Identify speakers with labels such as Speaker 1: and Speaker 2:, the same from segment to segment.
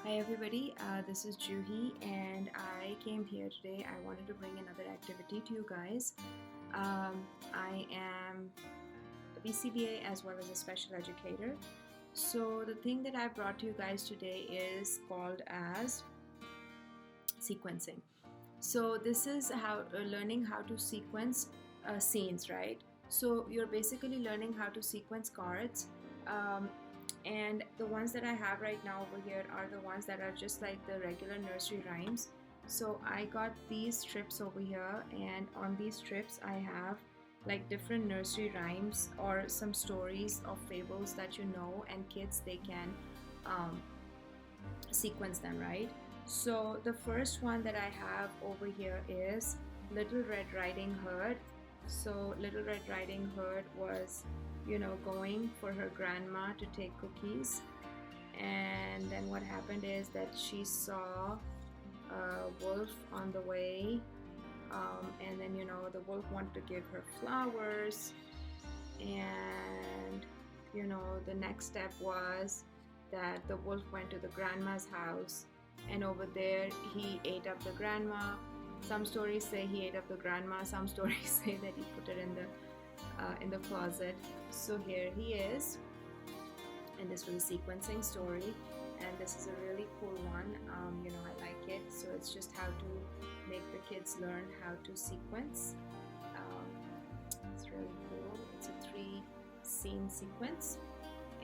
Speaker 1: Hi everybody, this is Juhi and I came here today. I wanted to bring another activity to you guys. I am a BCBA as well as a special educator. So the thing that I brought to you guys today is called as sequencing. So this is how learning how to sequence scenes, right? So you're basically learning how to sequence cards. Um, and the ones that I have right now over here are the ones that are just like the regular nursery rhymes. So I got these strips over here, and on these strips I have like different nursery rhymes or some stories of fables that you know, and kids they can um, sequence them, right? So the first one that I have over here is Little Red Riding Hood. So Little Red Riding Hood was, going for her grandma to take cookies. And then what happened is that she saw a wolf on the way. And then, the wolf wanted to give her flowers. And, the next step was that the wolf went to the grandma's house, and over there he ate up the grandma. Some stories say he ate up the grandma, some stories say that he put it in the closet. So here he is, and this was a sequencing story, and this is a really cool one. I like it. So it's just how to make the kids learn how to sequence. It's really cool. It's a 3-scene sequence.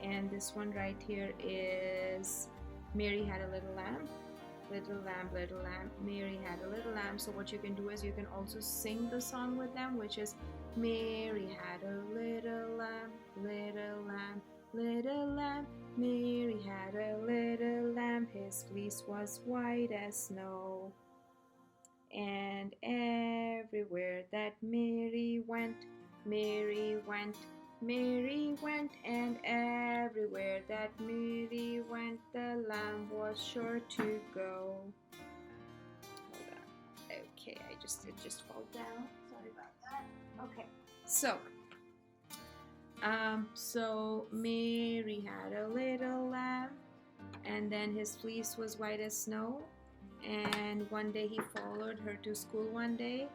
Speaker 1: And this one right here is Mary Had a Little Lamb. Little lamb, Mary had a little lamb. So what you can do is you can also sing the song with them, which is Mary had a little lamb, little lamb, little lamb. Mary had a little lamb, his fleece was white as snow. And everywhere that Mary went, Mary went, Mary went, and everywhere that Mary went, the lamb was sure to go. Hold on. Okay, it just fell down. Sorry about that. Okay, so Mary had a little lamb, and then his fleece was white as snow. And one day he followed her to school one day,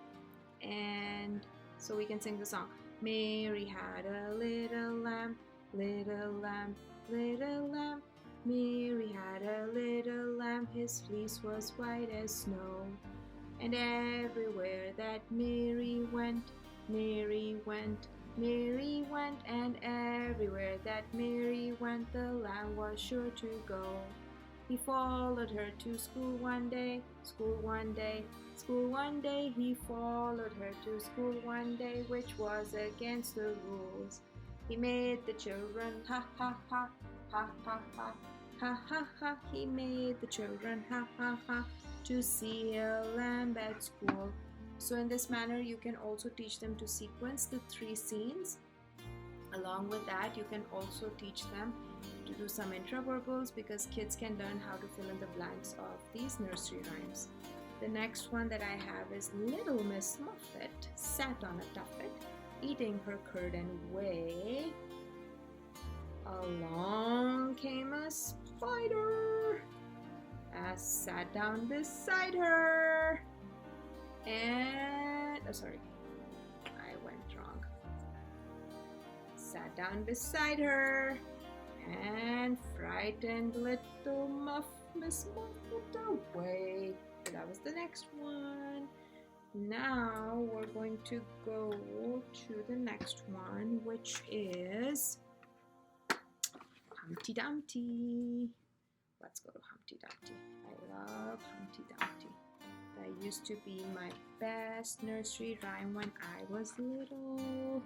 Speaker 1: and so we can sing the song. Mary had a little lamb, little lamb, little lamb. Mary had a little lamb, his fleece was white as snow. And everywhere that Mary went, Mary went, Mary went, and everywhere that Mary went, the lamb was sure to go. He followed her to school one day, school one day, school one day. He followed her to school one day, which was against the rules. He made the children ha ha ha, ha ha ha, ha ha ha. He made the children ha ha ha to see a lamb at school. So in this manner, you can also teach them to sequence the 3 scenes. Along with that, you can also teach them to do some intraverbals, because kids can learn how to fill in the blanks of these nursery rhymes. The next one that I have is Little Miss Muffet sat on a tuffet, eating her curd and whey. Along came a spider, sat down beside her, and I went wrong. Sat down beside her, and frightened little Miss Muffet away. So that was the next one. Now we're going to go to the next one, which is Humpty Dumpty. Let's go to Humpty Dumpty. I love Humpty Dumpty. That used to be my best nursery rhyme when I was little.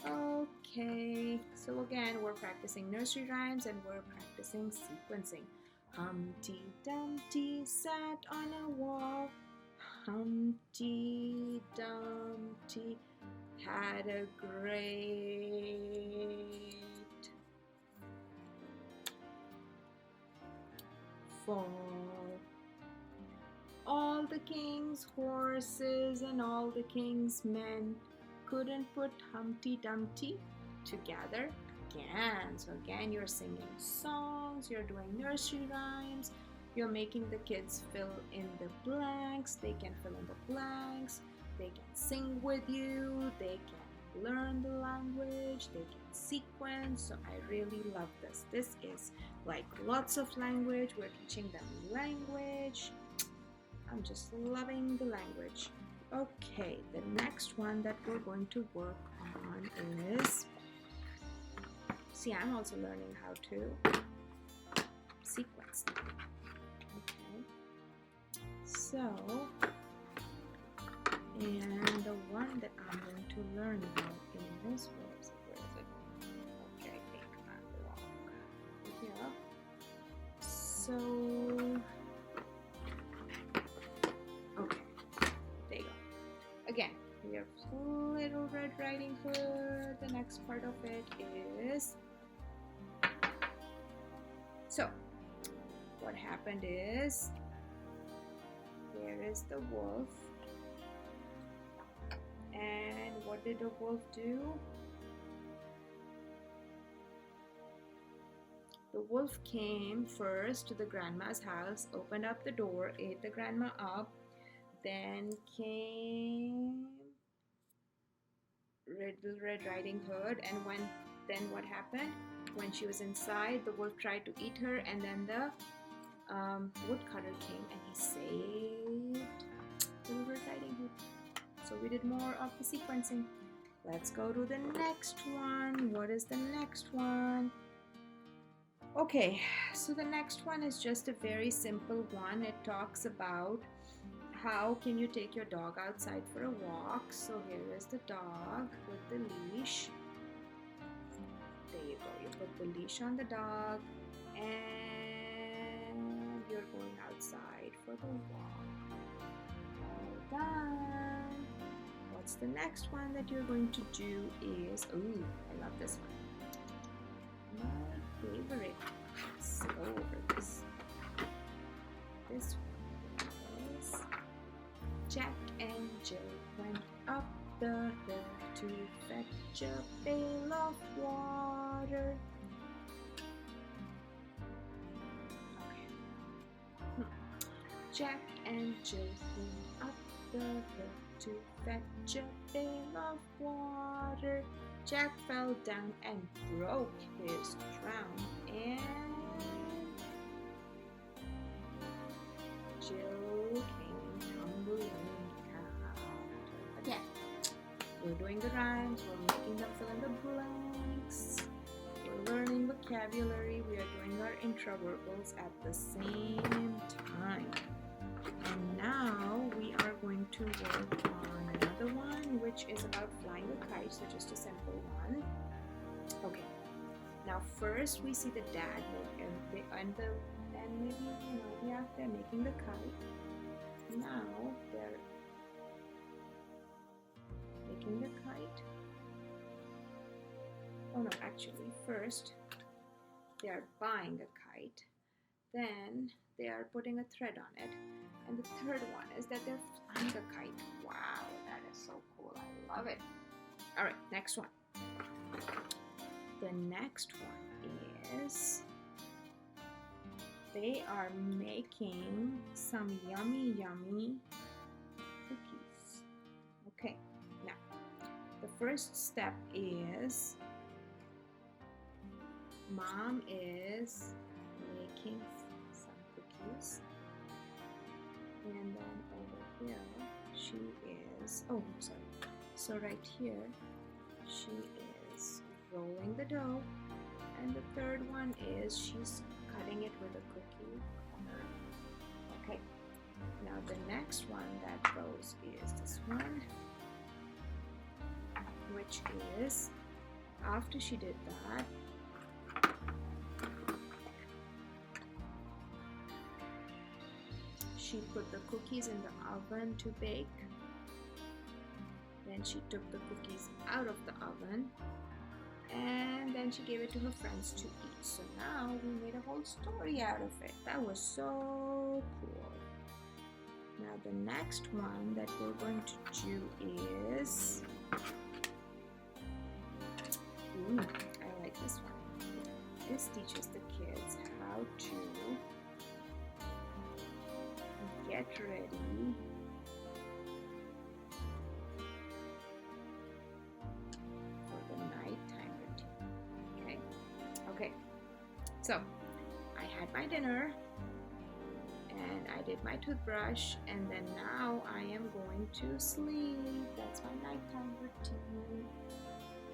Speaker 1: Okay, so again, we're practicing nursery rhymes and we're practicing sequencing. Humpty Dumpty sat on a wall. Humpty Dumpty had a great fall. All the king's horses and all the king's men couldn't put Humpty Dumpty together again. So again, you're singing songs, you're doing nursery rhymes, You're making the kids fill in the blanks. They can fill in the blanks. They can sing with you. They can learn the language. They can sequence. So I really love this. This is like lots of language. We're teaching them language. I'm just loving the language. Okay, the next one that we're going to work on is, see, I'm also learning how to sequence them. Okay, so, and the one that I'm going to learn about is, where is it? Okay, I think I'm wrong. Yeah. So, okay, there you go. Again, we have Little Red Riding Hood. The next part of it is, so what happened is, there is the wolf, and what did the wolf do? The wolf came first to the grandma's house, opened up the door, ate the grandma up, then came Little Red Riding Hood, and then what happened? When she was inside, the wolf tried to eat her, and then the woodcutter came and he saved Little Red Riding Hood. So we did more of the sequencing. Let's go to the next one. What is the next one? Okay, so the next one is just a very simple one. It talks about how can you take your dog outside for a walk. So here is the dog with the leash. There you go. You put the leash on the dog and you're going outside for the walk. All done. What's the next one that you're going to do is, ooh, I love this one. My favorite. Let's go over this. This one is Jack and Jill went up the hill to fetch a pail of water. Okay. Jack and Jill went up the hill to fetch a pail of water. Jack fell down and broke his crown, and Jill came tumbling out. Again, we're doing the rhymes, we're making them fill in the blanks, we're learning vocabulary, we are doing our introverbals at the same time. And now we are going to work on another one, which is about flying a kite, so just a simple one. Okay, now first we see the dad and maybe, yeah, they're making the kite. Now they're making the kite. Oh no, actually, first they are buying a kite, then they are putting a thread on it, and the third one is that they're flying a kite. Wow, that is so cool. I love it. All right, next one. The next one is they are making some yummy cookies. Okay, now the first step is Mom is making some cookies, and then over here she is, oh sorry, so right here she is rolling the dough, and the third one is she's cutting it with a cookie cutter. Okay, now the next one that goes is this one, which is after she did that, she put the cookies in the oven to bake. Then she took the cookies out of the oven, and then she gave it to her friends to eat. So now we made a whole story out of it. That was so cool. Now the next one that we're going to do is, I like this one. This teaches the kids how to get ready for the nighttime routine. Okay, so I had my dinner and I did my toothbrush, and then now I am going to sleep. That's my nighttime routine.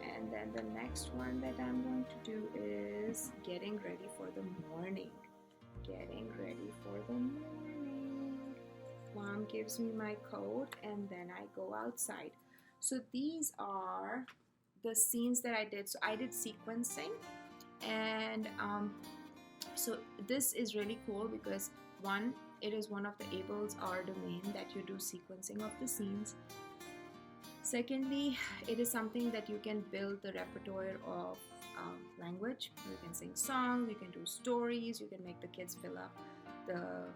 Speaker 1: And then the next one that I'm going to do is getting ready for the morning. Getting ready for the morning. Mom gives me my coat and then I go outside. So these are the scenes that I did. So I did sequencing, and so this is really cool because one, it is one of the Abel's R domain that you do sequencing of the scenes. Secondly, it is something that you can build the repertoire of language. You can sing songs, you can do stories, you can make the kids fill up the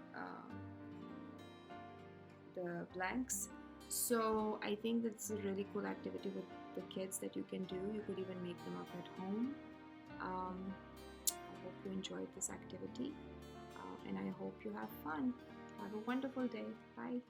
Speaker 1: blanks. So I think that's a really cool activity with the kids that you can do. You could even make them up at home. I hope you enjoyed this activity, and I hope you have fun. Have a wonderful day. Bye.